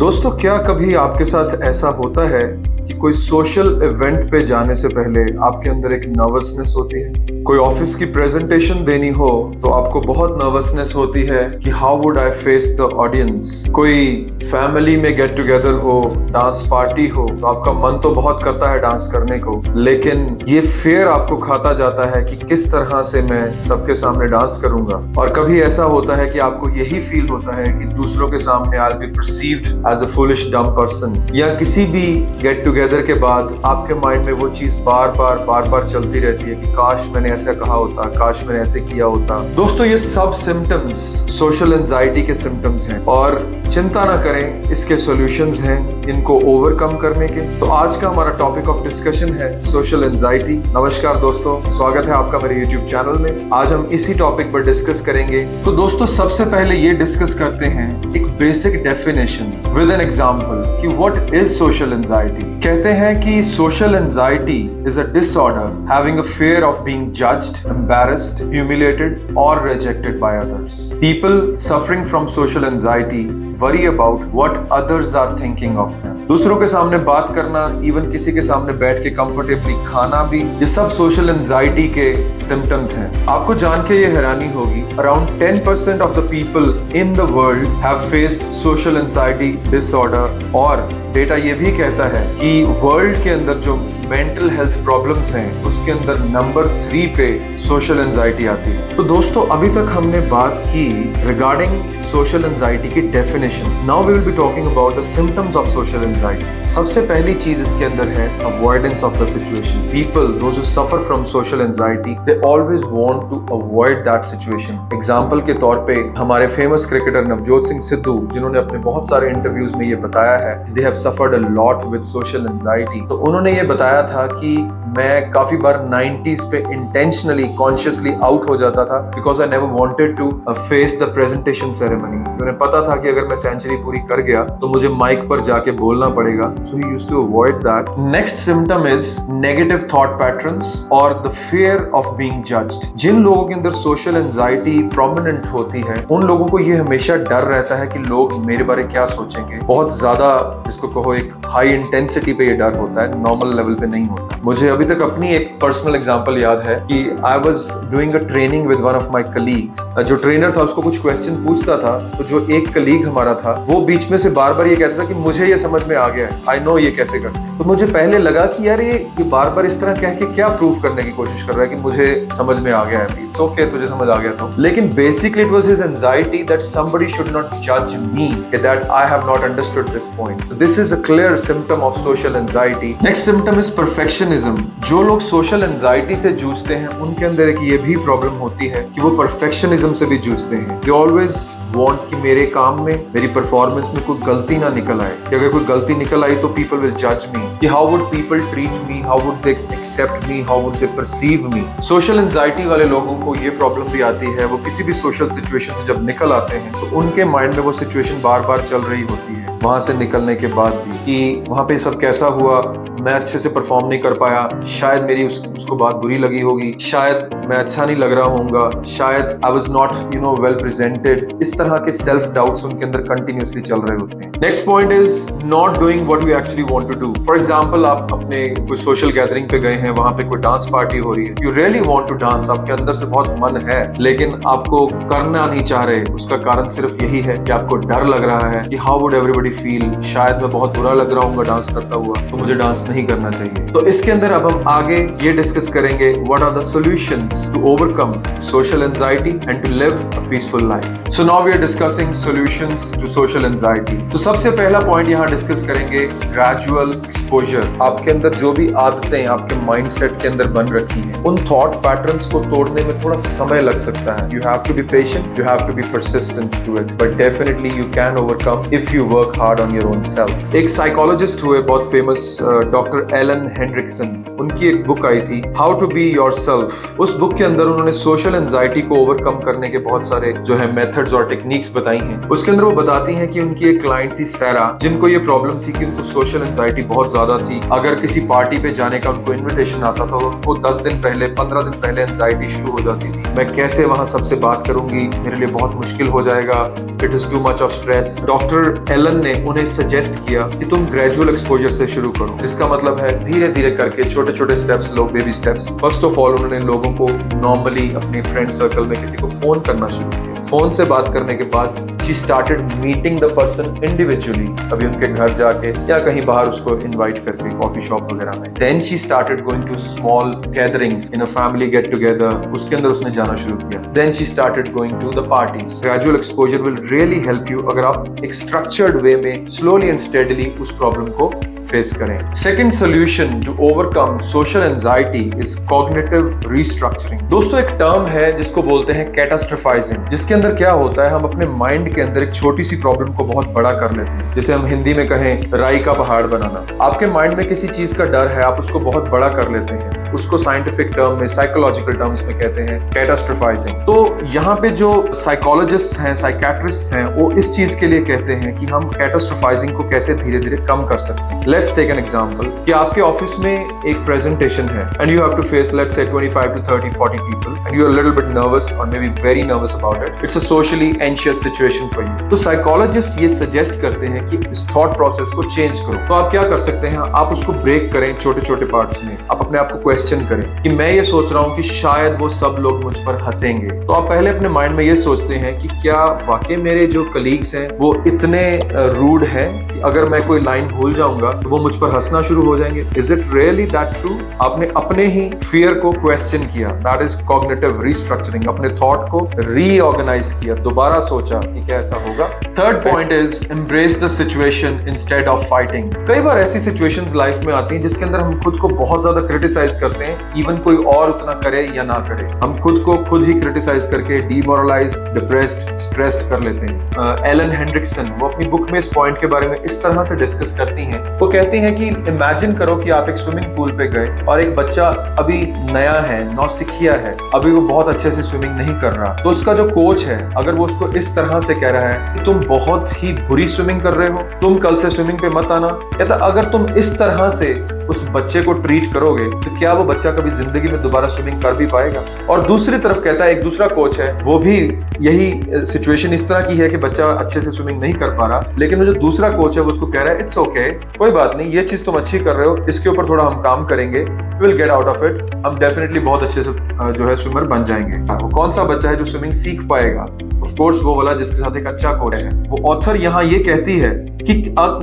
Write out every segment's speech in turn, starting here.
दोस्तों, क्या कभी आपके साथ ऐसा होता है कि कोई सोशल इवेंट पे जाने से पहले आपके अंदर एक नर्वसनेस होती है? कोई ऑफिस की प्रेजेंटेशन देनी हो तो आपको बहुत नर्वसनेस होती है कि how would I face the audience. कोई फैमिली में गेट टुगेदर हो, डांस पार्टी हो, तो आपका मन तो बहुत करता है डांस करने को, लेकिन ये फियर आपको खाता जाता है कि किस तरह से मैं सबके सामने डांस करूंगा। और कभी ऐसा होता है कि आपको यही फील होता है कि दूसरों के सामने I will be perceived as a foolish dumb person. या किसी भी गेट टुगेदर के बाद आपके माइंड में वो चीज बार बार चलती रहती है कि काश मैंने ऐसा कहा होता, काश मैंने ऐसे किया होता। दोस्तों, ये सब सिम्टम्स सोशल एंजाइटी के सिम्टम्स हैं और चिंता ना करें, इसके सॉल्यूशंस हैं इनको ओवरकम करने के। तो आज का हमारा टॉपिक ऑफ डिस्कशन है सोशल एंजाइटी। नमस्कार दोस्तों, स्वागत है आपका मेरे यूट्यूब चैनल में। आज हम इसी टॉपिक पर डिस्कस करेंगे। तो दोस्तों, सबसे पहले ये डिस्कस करते हैं एक basic definition with an example कि व्हाट इज सोशल एंजाइटी। कहते हैं कि social anxiety is a disorder having a fear of being judged, embarrassed, humiliated or rejected by others. People suffering from social anxiety worry about what others are thinking of them. दूसरों के सामने बात करना, even किसी के सामने बैठ के कंफर्टेबली खाना भी, ये सब सोशल एंजाइटी के सिम्टम्स हैं। आपको जान के ये हैरानी होगी, around 10% of the people in the world have faced social anxiety disorder. और डेटा ये भी कहता है कि वर्ल्ड के अंदर जो मेंटल हेल्थ प्रॉब्लम्स हैं उसके अंदर नंबर 3 पे सोशल एंजाइटी आती है। तो दोस्तों, अभी तक हमने बात की रिगार्डिंग सोशल एंजाइटी की definition. Now we will be talking about the symptoms of social anxiety. सबसे पहली चीज इसके अंदर है avoidance of the situation. People those who suffer from social anxiety they always want to avoid that situation. Example के तौर पे हमारे फेमस क्रिकेटर नवजोत सिंह सिद्धू, जिन्होंने अपने बहुत सारे इंटरव्यूज में ये बताया है they have suffered a lot with social anxiety. तो उन्होंने ये बताया था कि मैं काफी बार 90s पे इंटेंशनली कॉन्शियसली आउट हो जाता था because I never wanted to face the presentation ceremony. उन्हें पता था कि अगर मैं सेंचुरी पूरी कर गया तो मुझे माइक पर जाके बोलना पड़ेगा, so he used to avoid that. Next symptom is negative thought patterns और the fear of being judged. जिन लोगों के अंदर सोशल एंजाइटी प्रोमिनेंट होती है उन लोगों को ये हमेशा डर रहता है कि लोग मेरे बारे क्या सोचेंगे। बहुत ज्यादा, जिसको कहो एक हाई इंटेंसिटी पे ये डर होता है, नॉर्मल लेवल पे नहीं होता। मुझे अभी तक अपनी एक पर्सनल एग्जांपल याद है कि I was doing a training with one of my colleagues. जो ट्रेनर था उसको कुछ क्वेश्चन पूछता था, तो जो एक कलीग हमारा था वो बीच में से बार ये कहता था कि मुझे ये समझ में आ गया है, आई नो ये कैसे करते हैं। तो मुझे पहले लगा कि यार ये बार इस तरह कह के क्या प्रूव करने की कोशिश कर रहा है कि मुझे समझ में आ गया है। इट्स ओके, तुझे समझ आ गया तो। लेकिन basically it was his anxiety that somebody should not जज me, that I have not understood this point. So this is a clear symptom of social anxiety. Next symptom is perfectionism. जो लोग social anxiety से जूझते हैं उनके अंदर एक ये भी प्रॉब्लम होती है कि वो परफेक्शनिज्म से भी जूझते हैं। दे ऑलवेज वांट कि मेरे काम में, मेरी परफॉर्मेंस में कोई गलती ना निकल आए, कि अगर कोई गलती निकल आई तो पीपल विल जज मी, कि how would people treat me, how would they accept me, how would they perceive me. Social anxiety वाले लोगों को ये प्रॉब्लम भी आती है, वो किसी भी सोशल सिचुएशन से जब निकल आते हैं तो उनके माइंड में वो सिचुएशन बार चल रही होती है वहां से निकलने के बाद भी, कि वहां पे सब कैसा हुआ, मैं अच्छे से परफॉर्म नहीं कर पाया, शायद मेरी उसको बात बुरी लगी होगी, शायद मैं अच्छा नहीं लग रहा होऊंगा, शायद I was not well presented. इस तरह के सेल्फ डाउट्स उनके अंदर कंटिन्यूअसली चल रहे होते हैं। Next point is not doing what you actually want to do. For example, आप अपने कोई सोशल गैदरिंग पे गए हैं, वहां पे कोई डांस पार्टी हो रही है, you really want to dance, आपके अंदर से बहुत मन है लेकिन आपको करना नहीं चाह रहे। उसका कारण सिर्फ यही है कि आपको डर लग रहा है कि हाउ वुड एवरीबॉडी फील, शायद मैं बहुत बुरा लग रहा हूँ डांस करता हुआ, तो मुझे डांस नहीं करना चाहिए। तो इसके अंदर अब हम आगे ये डिस्कस करेंगे what are the solutions to overcome social anxiety and to live a peaceful life. So now we are discussing solutions to social anxiety. तो सबसे पहला पॉइंट यहाँ डिस्कस करेंगे ग्रेजुअल एक्सपोजर। आपके अंदर जो भी आदतें आपके माइंडसेट के अंदर बन रखी हैं, उन थॉट पैटर्न्स को तोड़ने में थोड़ा समय लग सकता है। You have to be patient, you have to be persistent to it, but definitely you can overcome if you work hard on your own self. एक साइकोलॉजिस्ट हुए बहुत फेमस, डॉक्टर एलन हेनरिक्सन, उनकी एक बुक आई थी how to be yourself. उस book के अंदर उन्होंने सोशल एंजाइटी को ओवरकम करने के बहुत सारे जो है मेथड्स और टेक्निक्स बताई हैं। उसके अंदर वो बताती हैं कि उनकी एक क्लाइंट थी सैरा, जिनको ये प्रॉब्लम थी कि उनको सोशल एंजाइटी बहुत ज्यादा थी। अगर किसी पार्टी पे जाने का उनको इन्विटेशन आता था, उनको 10 दिन पहले 15 दिन पहले एंजाइटी शुरू हो जाती थी। मैं कैसे वहां सबसे बात करूंगी, मेरे लिए बहुत मुश्किल हो जाएगा, it is too much of stress. Doctor Allen ने उन्हें सजेस्ट किया कि तुम ग्रेजुअल एक्सपोजर से शुरू करो। इसका मतलब है धीरे धीरे करके छोटे छोटे steps low, baby steps. First of all उन्होंने लोगों को नॉर्मली अपने फ्रेंड सर्कल में किसी को फोन करना शुरू किया। फोन से बात करने के बाद she started meeting the person individually, अभी उनके घर जाके या कहीं बाहर उसको इनवाइट करके कॉफी शॉप वगैरह में। Then she started going to small gatherings in a family get together, उसके अंदर उसने जाना शुरू किया। Then she started going to the parties. Gradual exposure will really help you अगर आप एक स्ट्रक्चर्ड वे में स्लोली एंड स्टेडीली उस प्रॉब्लम को फेस करें। Second solution to overcome social anxiety is cognitive restructuring. दोस्तों एक टर्म है जिसको बोलते हैं कैटास्ट्रोफाइजिंग, जिसके अंदर क्या होता है, हम अपने माइंड के अंदर एक छोटी सी प्रॉब्लम को बहुत बड़ा कर लेते हैं। जैसे हम हिंदी में कहें राई का पहाड़ बनाना। आपके माइंड में किसी चीज का डर है, आप उसको बहुत बड़ा कर लेते हैं। उसको साइंटिफिक टर्म में, साइकोलॉजिकल टर्म्स में कहते हैं कैटास्ट्रोफाइजिंग। तो यहाँ पे जो साइकोलॉजिस्ट हैं, साइकियाट्रिस्ट हैं, वो इस चीज के लिए कहते हैं कि हम कैटास्ट्रोफाइजिंग को कैसे धीरे धीरे कम कर सकते हैं। लेट्स टेक एन एग्जांपल कि आपके ऑफिस में एक प्रेजेंटेशन है and you have to face let's say 25 to 30 40 people and you are a little bit nervous or maybe very nervous about it. It's a socially anxious situation for you. तो psychologist ये suggest करते हैं कि इस thought process को change करो। तो आप क्या कर सकते हैं, आप उसको ब्रेक करें छोटे छोटे पार्ट्स में। आप अपने आप को क्वेश्चन करें कि मैं ये सोच रहा हूँ कि शायद वो सब लोग मुझ पर हंसेंगे। तो आप पहले अपने माइंड में ये सोचते हैं कि क्या वाकई मेरे जो कलीग्स हैं वो इतने रूड हैं कि अगर मैं कोई लाइन भूल जाऊंगा तो वो मुझ पर हंसना शुरू हो जाएंगे। Is it really that true? आपने अपने ही फियर को क्वेश्चन किया, दैट इज कॉग्निटिव रीस्ट्रक्चरिंग। अपने थॉट को रीऑर्गेनाइज किया, दोबारा सोचा कि क्या ऐसा होगा। Third point is embrace the situation instead of fighting. कई बार ऐसी सिचुएशंस लाइफ में आती हैं जिसके अंदर हम खुद को बहुत ज्यादा क्रिटिसाइज करते हैं, इवन कोई और उतना करे या ना करे। हम खुद को खुद ही क्रिटिसाइज करके डीमोरलाइज, डिप्रेस्ड, स्ट्रेस्ड कर लेते हैं। एलन हेंड्रिक्सन वो अपनी बुक में इस पॉइंट के बारे में इस तरह से डिस्कस करती हैं। वो कहती हैं कि इमेजिन करो कि आप एक स्विमिंग पूल पे गए और एक बच्चा अभी नया है, नौसिखिया है, अभी वो बहुत अच्छे से स्विमिंग नहीं कर रहा। तो उसका जो कोच है अगर वो उसको इस तरह से कह रहा है कि तुम बहुत ही बुरी स्विमिंग कर रहे हो, तुम कल से स्विमिंग पे मत आना, कहता अगर तुम इस तरह से उस बच्चे को ट्रीट करोगे तो क्या वो बच्चा कभी जिंदगी में दोबारा स्विमिंग कर भी पाएगा? और दूसरी तरफ कहता है एक दूसरा कोच है, वो भी यही सिचुएशन इस तरह की है कि बच्चा अच्छे से स्विमिंग नहीं कर पा रहा, लेकिन वो जो दूसरा कोच है वो उसको कह रहा है इट्स ओके, कोई बात नहीं, ये चीज तुम अच्छी कर रहे हो, इसके ऊपर थोड़ा हम काम करेंगे, we will get out of it, हम डेफिनेटली बहुत अच्छे से जो है स्विमर बन जाएंगे। वो कौन सा बच्चा है जो स्विमिंग सीख पाएगा? ऑफ कोर्स वो वाला जिसके साथ एक अच्छा कोच है। वो ऑथर यहाँ ये कहती है कि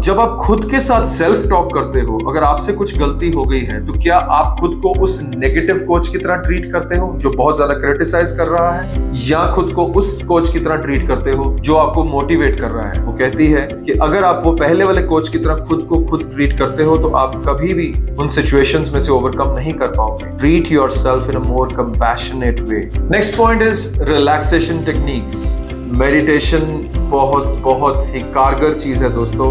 जब आप खुद के साथ सेल्फ टॉक करते हो, अगर आपसे कुछ गलती हो गई है तो क्या आप खुद को उस नेगेटिव कोच की तरह ट्रीट करते हो जो बहुत ज्यादा क्रिटिसाइज कर रहा है, या खुद को उस कोच की तरह ट्रीट करते हो जो आपको मोटिवेट कर रहा है? वो कहती है कि अगर आप वो पहले वाले कोच की तरह खुद को खुद ट्रीट करते हो तो आप कभी भी उन सिचुएशंस में से ओवरकम नहीं कर पाओगे। Treat yourself in a more compassionate way. Next point is relaxation techniques. Meditation बहुत ही कारगर चीज है दोस्तों।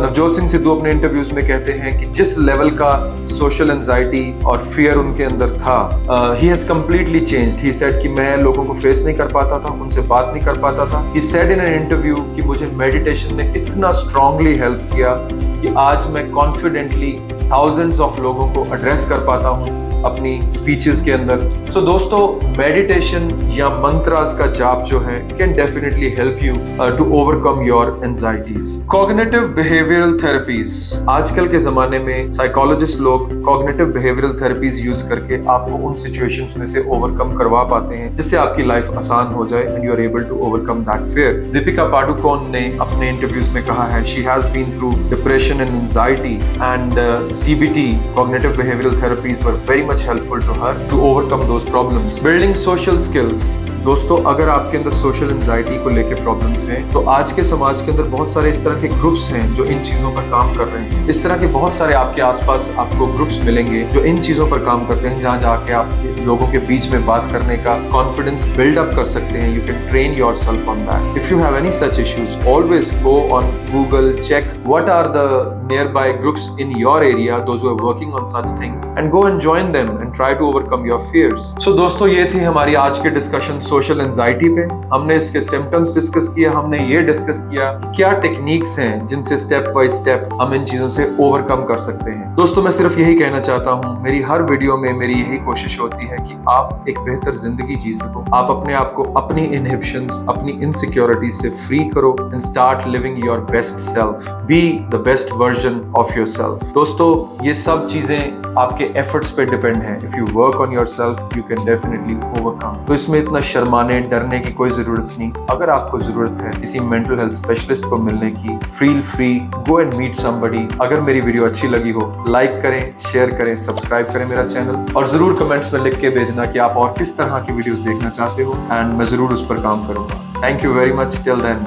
नवजोत सिंह सिद्धू अपने इंटरव्यूज में कहते हैं कि जिस लेवल का सोशल एंजाइटी और फियर उनके अंदर था, he has completely changed. He said कि मैं लोगों को फेस नहीं कर पाता था, उनसे बात नहीं कर पाता था। He said in an interview कि मुझे मेडिटेशन ने इतना स्ट्रांगली हेल्प किया कि आज मैं कॉन्फिडेंटली थाउजेंड्स ऑफ लोगों को एड्रेस कर पाता हूँ अपनी स्पीचेस के अंदर। सो दोस्तों, मेडिटेशन या मंत्रास का जाप जो है can definitely help you to overcome your anxieties. Cognitive behavioral therapies. आजकल के जमाने में साइकोलॉजिस्ट लोग कॉग्निटिव बिहेवियरल थेरेपीज यूज करके आपको उन सिचुएशंस में से ओवरकम करवा पाते हैं जिससे आपकी लाइफ आसान हो जाए and you are able to overcome that fear. Deepika Padukone ने अपने इंटरव्यूज में कहा है she has been through depression and anxiety and CBT, cognitive behavioral therapies were very much helpful to her to overcome those problems. Building social skills. दोस्तों, अगर आपके अंदर social anxiety को लेके प्रॉब्लम्स हैं तो आज के समाज के अंदर बहुत सारे इस तरह के ग्रुप्स हैं जो इन चीजों पर काम कर रहे हैं। इस तरह के बहुत सारे आपके आसपास आपको ग्रुप्स मिलेंगे जो इन चीजों पर काम करते हैं, जहां जाके आप लोगों के बीच में बात करने का कॉन्फिडेंस बिल्ड अप कर सकते हैं। You can train yourself on that. If you have any such issues, always go on Google, check what are the nearby groups in your area, those who are working on such things, and go and join them and try to overcome your fears. So दोस्तों, ये थी हमारी आज की discussion social anxiety पे। हमने इसके symptoms discuss किया, हमने ये डिस्कस किया क्या टेक्निक्स हैं जिनसे स्टेप बाय स्टेप हम इन चीजों से ओवरकम कर सकते हैं। दोस्तों, मैं सिर्फ यही कहना चाहता हूँ, मेरी हर वीडियो में मेरी यही कोशिश होती है कि आप एक बेहतर जिंदगी जी सको, आप अपने आप को अपनी इनहिबिशंस, अपनी इनसिक्योरिटीज से फ्री करो and start living your best self, be the best version of your self. दोस्तों, ये सब चीजें आपके एफर्ट्स पे डिपेंड है। If you work on your self you can definitely overcome. तो इसमें इतना शर्माने डरने की कोई जरूरत नहीं। अगर आपको जरूरत है किसी मेंटल हेल्थ स्पेशलिस्ट को मिलने की, feel free, go and meet somebody. अगर मेरी वीडियो अच्छी लगी हो, लाइक करें, शेयर करें, सब्सक्राइब करें मेरा चैनल, और जरूर कमेंट्स में लिख के भेजना कि आप और किस तरह की वीडियोस देखना चाहते हो, एंड मैं जरूर उस पर काम करूंगा। Thank you very much. Till then,